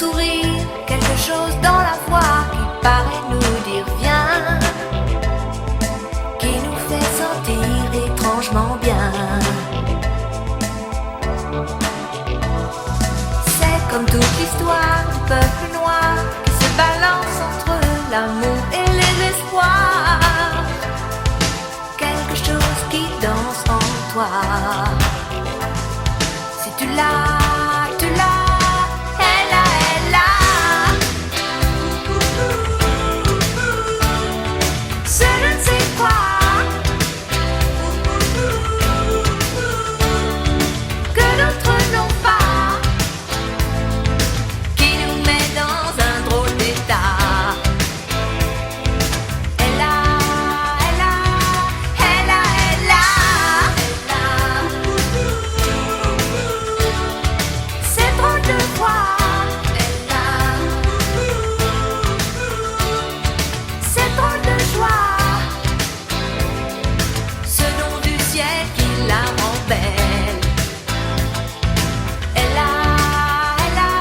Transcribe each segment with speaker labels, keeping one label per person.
Speaker 1: sourire, quelque chose dans la voix qui paraît nous dire viens, qui nous fait sentir étrangement bien. C'est comme toute l'histoire du peuple noir qui se balance entre l'amour et les espoirs. Quelque chose qui danse en toi. Si tu l'as, tu l'as, elle a, elle a. Ce je ne sais quoi que d'autres n'ont pas, qui nous met dans un drôle d'état. Elle a, elle a, elle a, elle a, elle a. C'est drôle de voir. Elle a. C'est drôle de joie. Ce nom du ciel qui la rend belle. Elle a, elle a,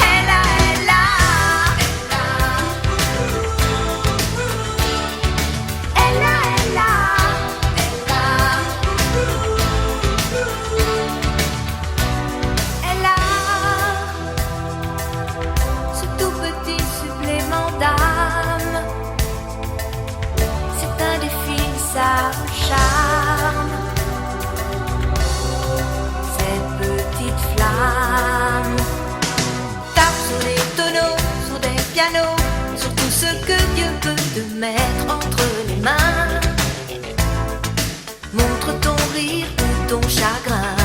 Speaker 1: elle a, elle a, elle a. Elle a, elle a, elle a. Elle a ce tout petit supplément d'âme. C'est indéfinissable charme. Cette petite flamme tape sur les tonneaux, sur des pianos, sur tout ce que Dieu peut te mettre entre les mains. Montre ton rire ou ton chagrin.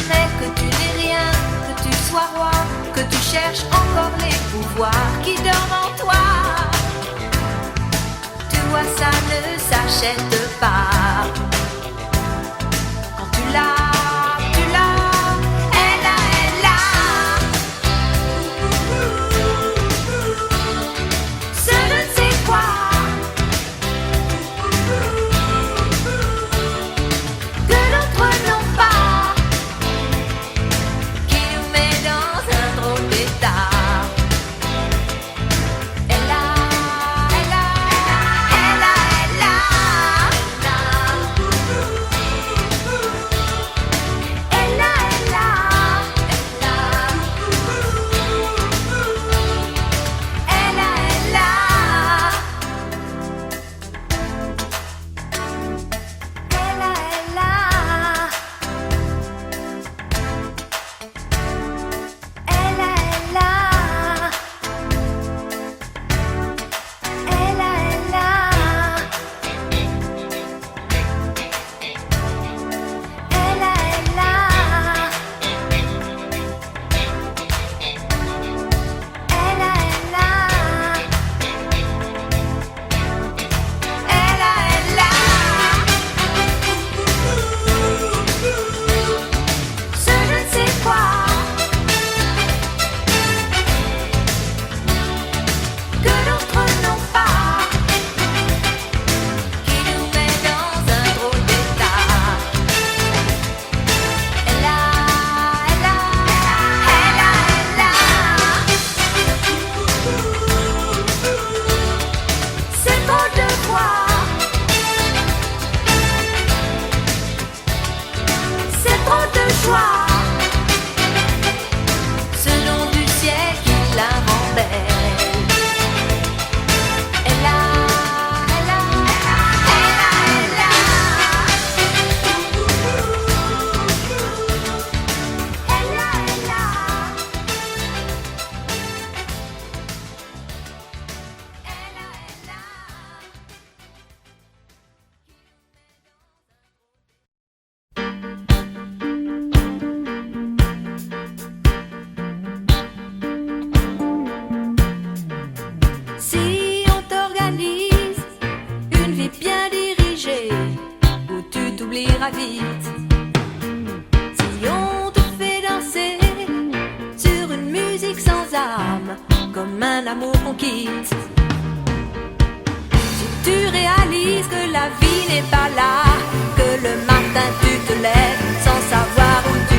Speaker 1: Mais que tu n'aies rien, que tu sois roi, que tu cherches encore les pouvoirs qui dorment en toi. Tu vois, ça ne s'achète pas. Quand tu l'as, tu l'as, elle a, elle a. Ce je ne sais quoi que d'autres n'ont pas, qui nous met dans un drôle d'état. Elle a, elle a, elle a, elle a, elle a, elle a, elle a, elle a, elle a, elle a. Ce je ne sais quoi que d'autres n'ont pas, qui nous met dans un drôle d'état. Elle a, elle a, elle a, elle a. C'est drôle de voir. C'est drôle de joie. Ce nom du ciel qui la rend belle. Elle a, elle a, elle a, elle a. Elle a, elle a. Elle a, elle a. Si on t'organise une vie bien dirigée, où tu t'oublieras vite. Si on te fait danser sur une musique sans âme, comme un amour qu'on quitte. Si tu réalises que la vie n'est pas là, que le matin tu te lèves sans savoir où tu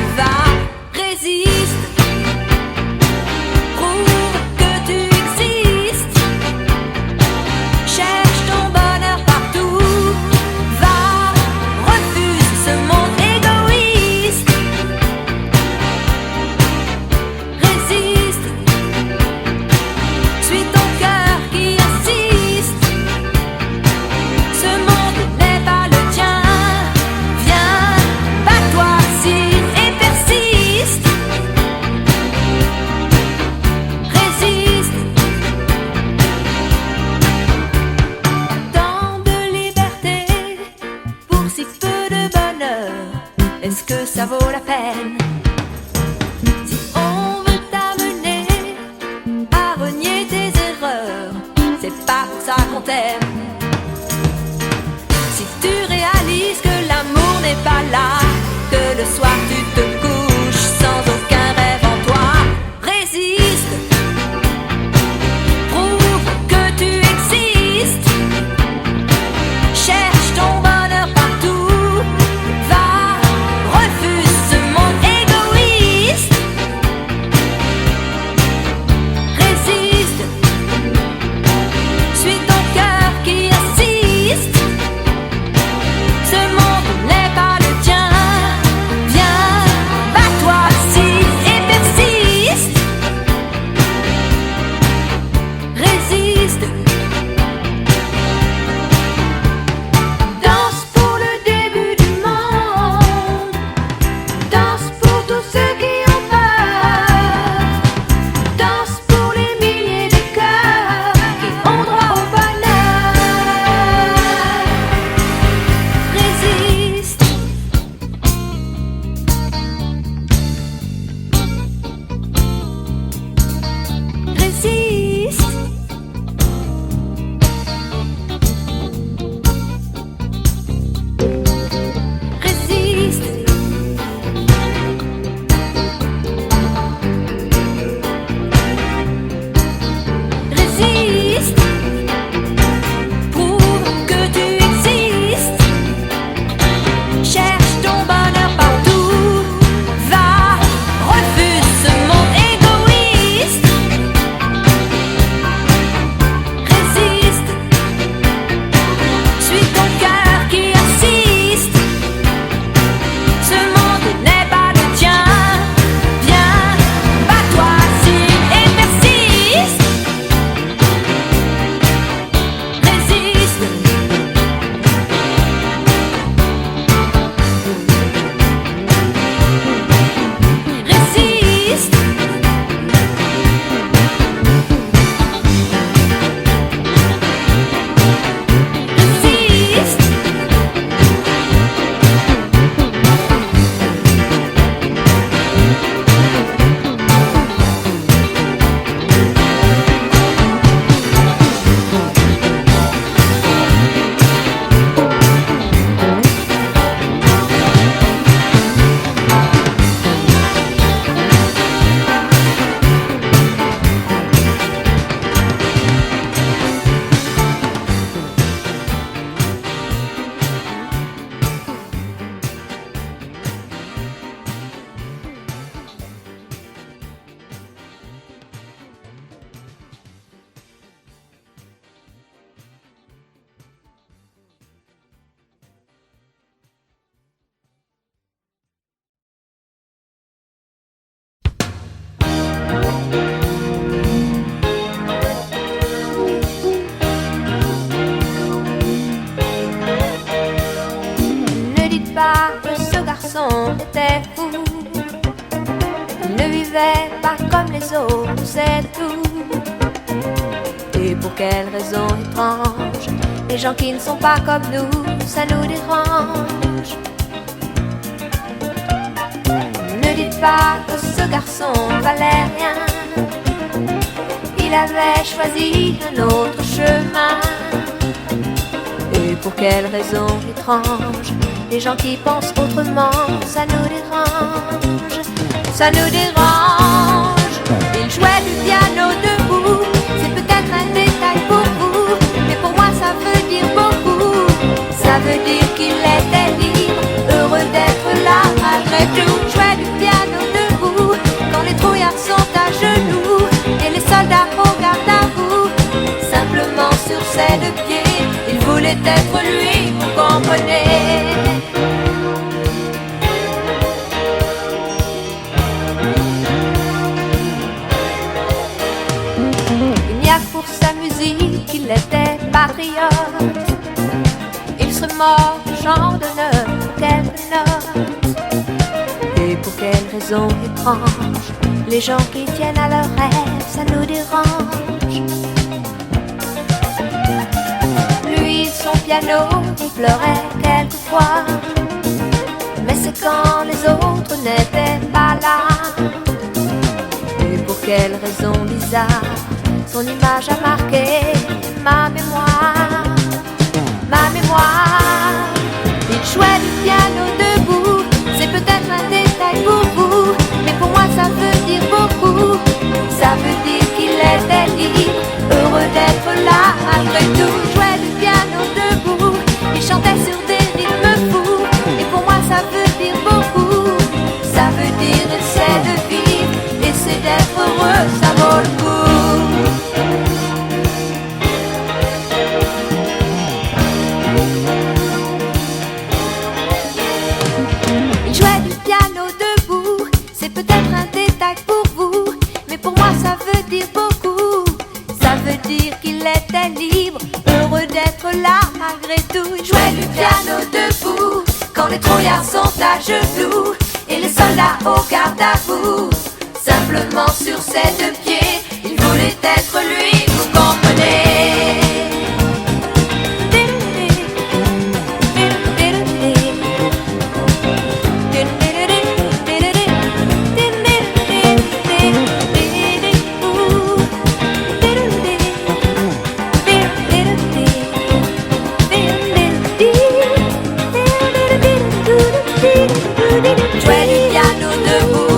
Speaker 1: est-ce que ça vaut la peine? Si on veut t'amener à renier tes erreurs, c'est pas pour ça qu'on t'aime. Si tu réalises que l'amour n'est pas là, que le soir tu te couches sans aucun rêve en toi, résiste, prouve que tu existes, cherche ton bonheur partout, va, refuse ce monde égoïste, résiste, suis ton cœur qui insiste, ce monde n'est pas le tien, viens, bats-toi si et persiste, résiste. Danse pour le début du monde, danse pour tous ceux qui ont peur, danse pour les milliers de cœurs qui ont droit au bonheur. Résiste. Résiste. Résiste. Résiste. Prouve que tu existes. Cherche ton bonheur partout. Va, refuse ce monde égoïste. Résiste. Suis ton cœur qui insiste. Ce monde n'est pas le tien. Viens, bats-toi si et persiste. Résiste. Résiste. Résiste. Ne dites pas que ce garçon était fou. Il ne vivait pas comme les autres, c'est tout. Et pour quelle raison étrange, les gens qui ne sont pas comme nous, ça nous dérange. Ne dites pas que ce garçon valait rien. Il avait choisi un autre chemin. Et pour quelle raison étrange, les gens qui pensent autrement, ça nous dérange. Ça nous dérange. Il jouait du piano debout. C'est peut-être un détail pour vous, mais pour moi ça veut dire beaucoup. Ça veut dire qu'il était libre, heureux d'être là malgré tout. Jouait du piano debout, quand les trouillards sont à genoux et les soldats au garde à vous. Simplement sur ses deux pieds, il voulait être lui, vous comprenez. Il n'y a que pour sa musique qu'il était patriote. Il serait mort de chant d'honneur pour quelques notes. Et pour quelle raison étrange, les gens qui tiennent à leurs rêves, ça nous dérange. Lui, son piano, il pleurait quelquefois. Mais c'est quand les autres n'étaient pas là. Et pour quelle raison bizarre, son image a marqué ma mémoire. Ma mémoire, il jouait du piano debout. C'est peut-être un détail pour vous, mais pour moi ça veut dire beaucoup. Ça veut dire qu'il était libre, heureux d'être là malgré tout. Il jouait du piano debout, il chantait sur des rythmes fous. Et pour moi ça veut dire beaucoup. Ça veut dire c'est de vivre et c'est d'être heureux, ça vaut le coup. Il jouait du piano debout, c'est peut-être un détail pour vous, mais pour moi ça veut dire beaucoup. Ça veut dire qu'il était libre, heureux d'être là malgré tout. Il jouait du piano debout, quand les trouillards sont à genoux et les soldats au garde à vous. Simplement sur ses deux pieds, il voulait être lui, vous comprenez. Jouer du piano debout.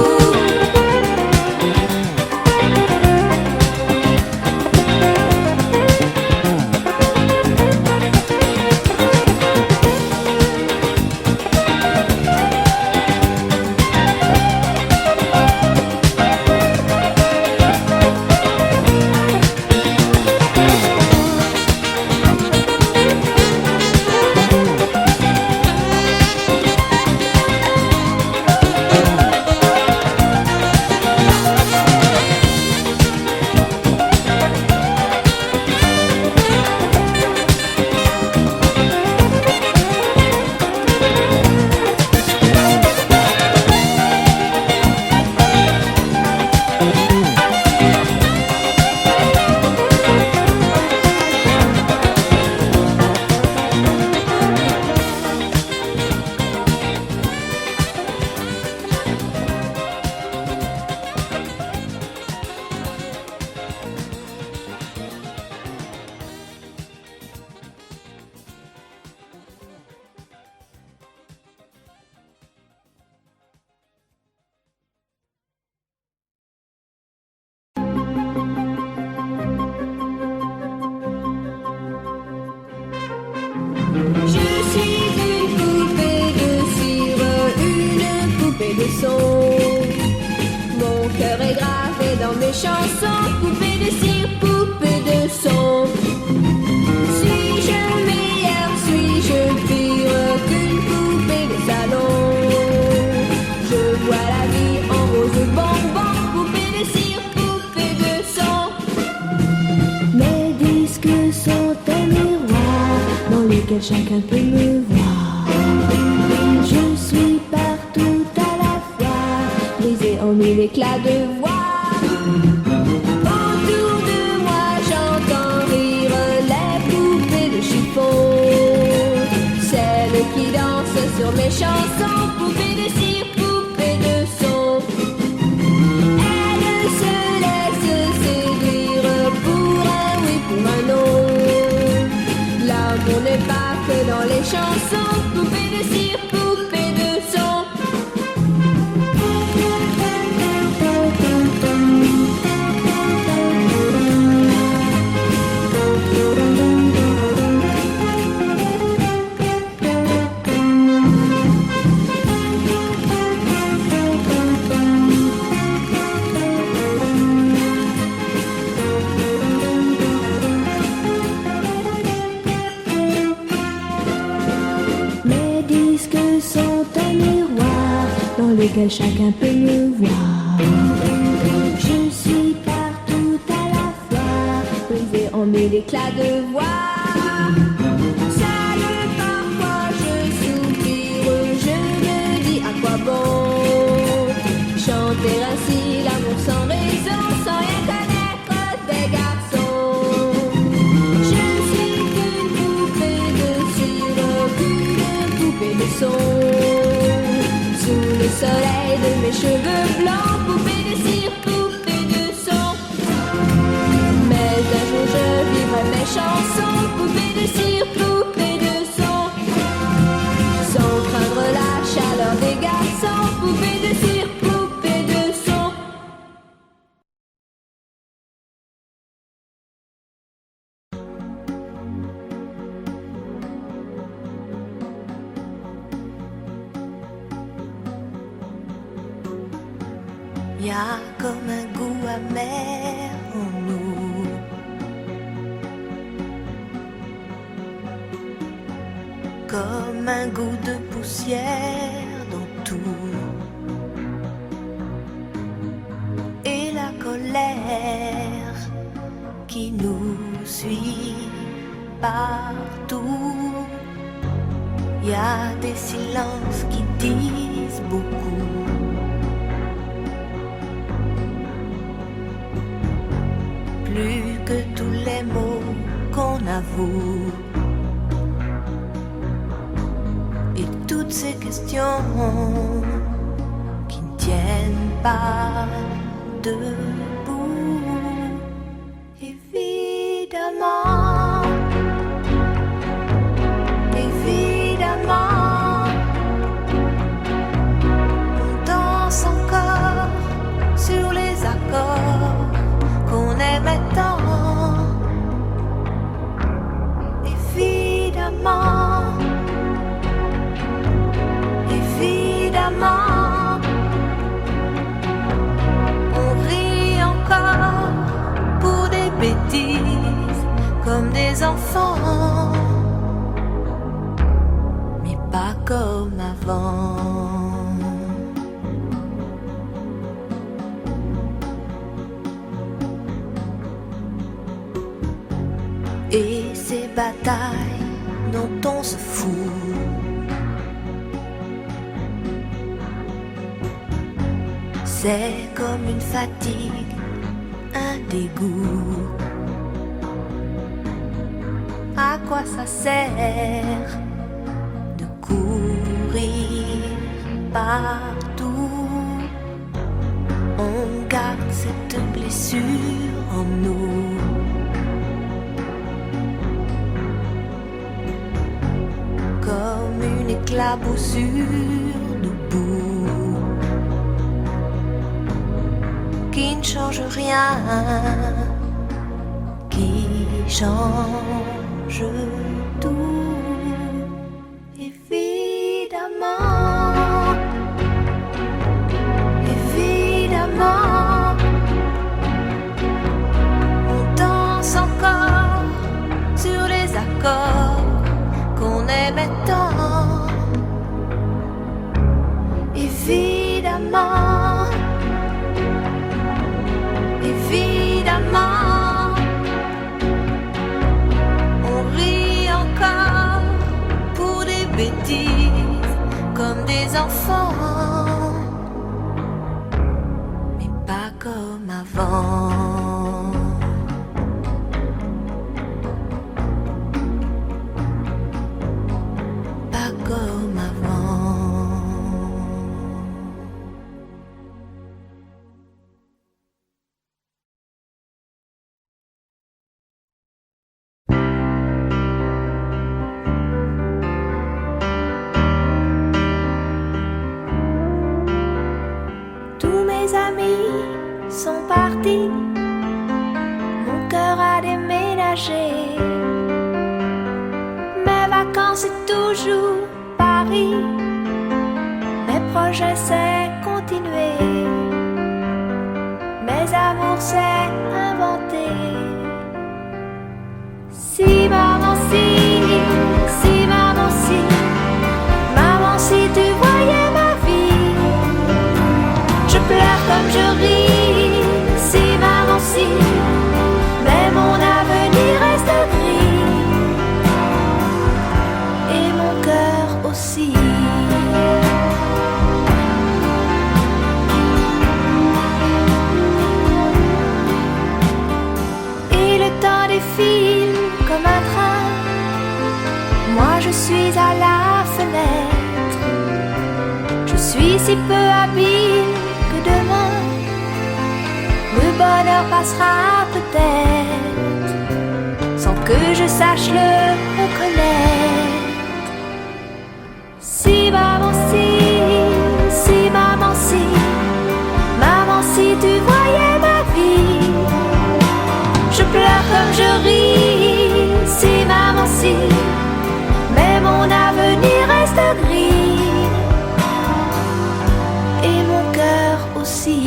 Speaker 1: Mon cœur est gravé dans mes chansons, poupée de cire, poupée de son. Suis-je meilleure, suis-je pire qu'une poupée de salon? Je vois la vie en rose bonbon, poupée de cire, poupée de son. Mes disques sont un miroir dans lequel chacun peut me voir. Je suis partout à la fois, brisée en mille éclats de voix. Autour de moi j'entends rire les poupées de chiffon, celles qui dansent sur mes chansons, poupées de cire, poupées de son. Elles se laissent séduire pour un oui, pour un non. L'amour n'est pas que dans les chansons, poupées de cire, poupées de son. Lequel chacun peut me voir. Je suis partout à la fois, brisée en mille éclats de voix. Seule parfois je soupire, je me dis à quoi bon chanter ainsi l'amour sans raison, sans rien connaître des garçons. Je suis qu'une poupée de cire, qu'une poupée de son. y a comme un goût amer en nous. Comme un goût de poussière dans tout. Et la colère qui nous suit partout. Il y a des silences qui disent beaucoup. Plus que tous les mots qu'on avoue. Et toutes ces questions qui ne tiennent pas debout. Évidemment, évidemment, on danse encore sur les accords qu'on aimait tant. Évidemment, évidemment, on rit encore pour des bêtises comme des enfants, mais pas comme avant. Et ces batailles dont on se fout, c'est comme une fatigue, un dégoût. À quoi ça sert de courir partout? On garde cette blessure en nous. Comme une éclaboussure debout qui ne change rien, qui change tout. Évidemment, évidemment, on danse encore sur les accords qu'on aimait tant. Évidemment, évidemment, on rit encore pour des bêtises comme des enfants, mais pas comme avant. Pas comme avant. Tous mes amis sont partis, mon cœur a déménagé. Mes vacances c'est toujours Paris, mes projets c'est continuer, mes amours c'est inventer. Si maman si, si maman si, maman si tu voyais ma vie, je pleure comme je ris. Si maman si, mais mon avenir reste gris, et mon cœur aussi. Et le temps défile comme un train, moi je suis à la fenêtre. Je suis si peu habile que demain le bonheur passera peut-être sans que je sache le reconnaître. Si maman si, si maman si, maman si tu voyais ma vie, je pleure comme je ris. Si maman si, mais mon avenir reste gris, et mon cœur aussi.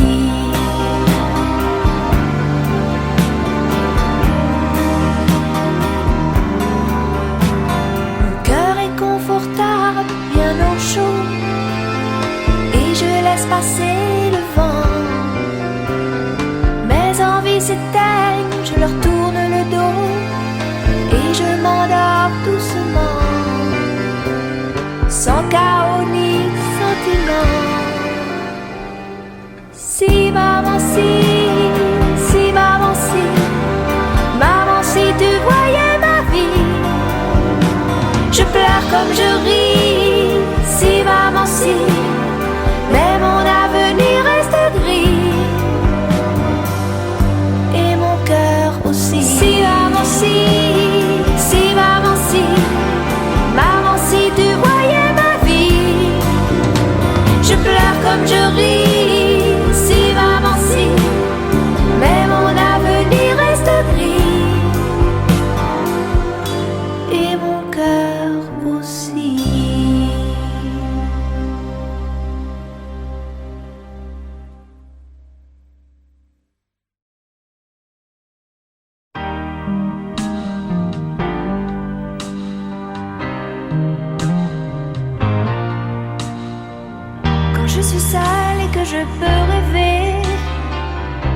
Speaker 1: je peux rêver.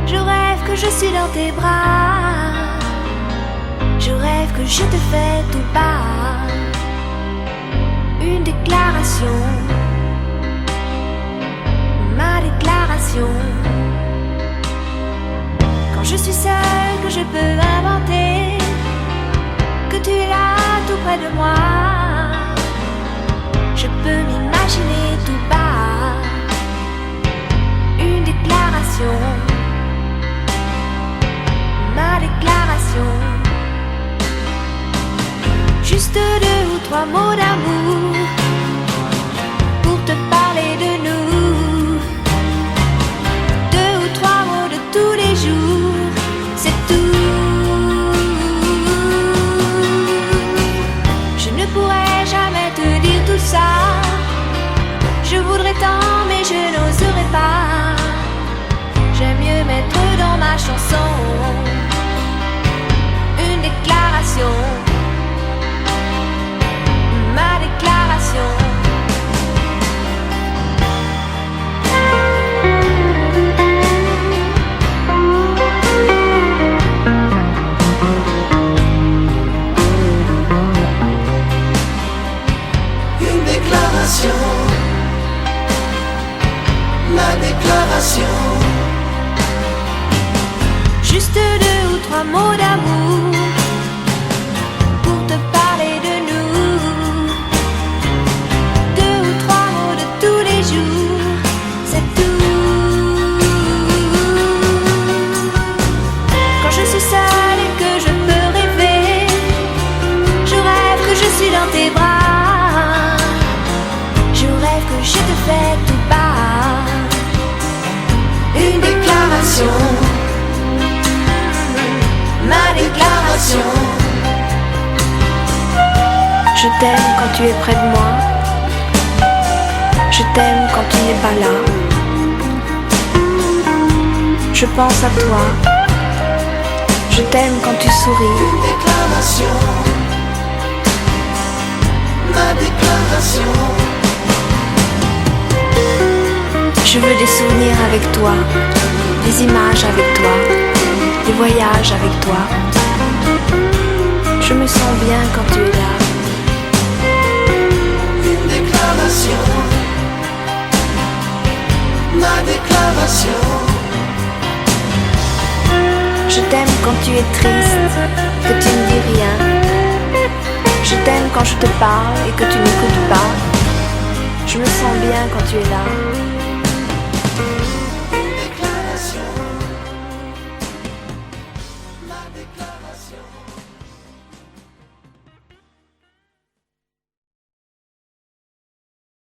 Speaker 1: Je rêve que je suis dans tes bras. Je rêve que je te fais tout bas une déclaration, ma déclaration. Quand je suis seule, que je peux inventer que tu es là tout près de moi. Je peux m'imaginer tout bas une déclaration, ma déclaration. Juste 2 ou 3 mots d'amour pour te parler de nous. 2 ou 3 mots de tous les jours, c'est tout. Je ne pourrais jamais te dire tout ça. Je voudrais tant mais je n'oserais pas. J'aime mieux mettre dans ma chanson une déclaration, ma déclaration.
Speaker 2: Une déclaration, ma déclaration.
Speaker 1: Juste 2 ou 3 mots d'amour pour te parler de nous. 2 ou 3 mots de tous les jours, c'est tout. Quand je suis seule et que je peux rêver, je rêve que je suis dans tes bras. Je rêve que je te fais tout bas une déclaration, ma déclaration. Je t'aime quand tu es près de moi. Je t'aime quand tu n'es pas là. Je pense à toi. Je t'aime quand tu souris.
Speaker 2: Une déclaration, ma déclaration.
Speaker 1: Je veux des souvenirs avec toi, des images avec toi, des voyages avec toi. Je me sens bien quand tu es là.
Speaker 2: Une déclaration, ma déclaration.
Speaker 1: Je t'aime quand tu es triste, que tu ne dis rien. Je t'aime quand je te parle et que tu n'écoutes pas. Je me sens bien quand tu es là.